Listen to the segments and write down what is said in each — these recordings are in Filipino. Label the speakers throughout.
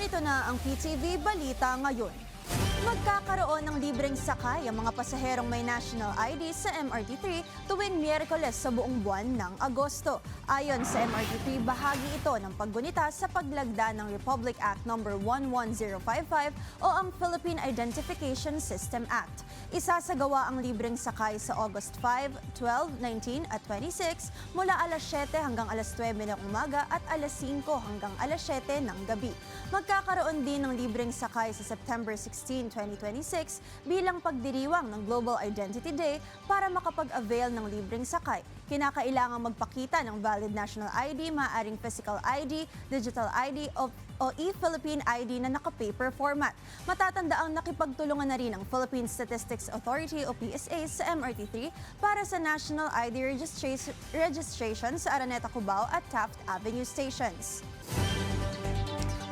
Speaker 1: Ito na ang PTV Balita ngayon. Magkakaroon ng libreng sakay ang mga pasaherong may national ID sa MRT3 tuwing Miyerkules sa buong buwan ng Agosto. Ayon sa MRT3, bahagi ito ng paggunita sa paglagda ng Republic Act No. 11055 o ang Philippine Identification System Act. Isasagawa ang libreng sakay sa August 5, 12, 19 at 26 mula alas 7 hanggang alas 9 ng umaga at alas 5 hanggang alas 7 ng gabi. Magkakaroon din ng libreng sakay sa September 16, 2026 bilang pagdiriwang ng Global Identity Day para makapag-avail ng libreng sakay. Kinakailangang magpakita ng valid national ID, maaaring physical ID, digital ID o e-Philippine ID na naka-paper format. Matatanda ang nakipagtulungan na rin ang Philippine Statistics Authority o PSA sa MRT3 para sa National ID registration sa Araneta, Cubao at Taft Avenue stations.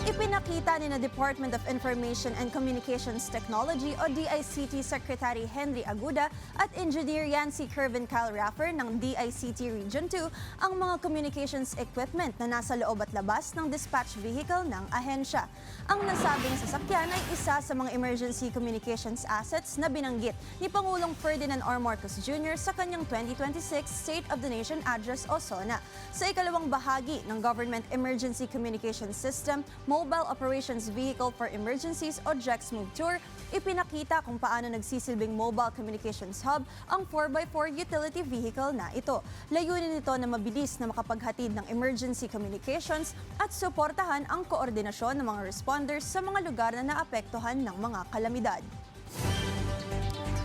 Speaker 1: Ipinakita ni na Department of Information and Communications Technology o DICT Secretary Henry Aguda at Engineer Yancy Kervin Kyle Raffer ng DICT Region 2 ang mga communications equipment na nasa loob at labas ng dispatch vehicle ng ahensya. Ang nasabing sasakyan ay isa sa mga emergency communications assets na binanggit ni Pangulong Ferdinand R. Marcos Jr. sa kanyang 2026 State of the Nation Address o SONA. Sa ikalawang bahagi ng Government Emergency Communications System, Mobile Operations Vehicle for Emergencies o JEXMOVE Tour, ipinakita kung paano nagsisilbing mobile communications hub ang 4x4 utility vehicle na ito. Layunin nito na mabilis na makapaghatid ng emergency communications at suportahan ang koordinasyon ng mga responders sa mga lugar na naapektuhan ng mga kalamidad.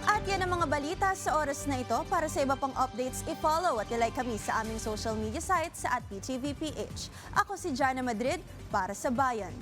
Speaker 1: At yan ang mga balita sa oras na ito. Para sa iba pang updates, i-follow at i-like kami sa aming social media sites sa @PTVPH. Ako si Jana Madrid para sa Bayan.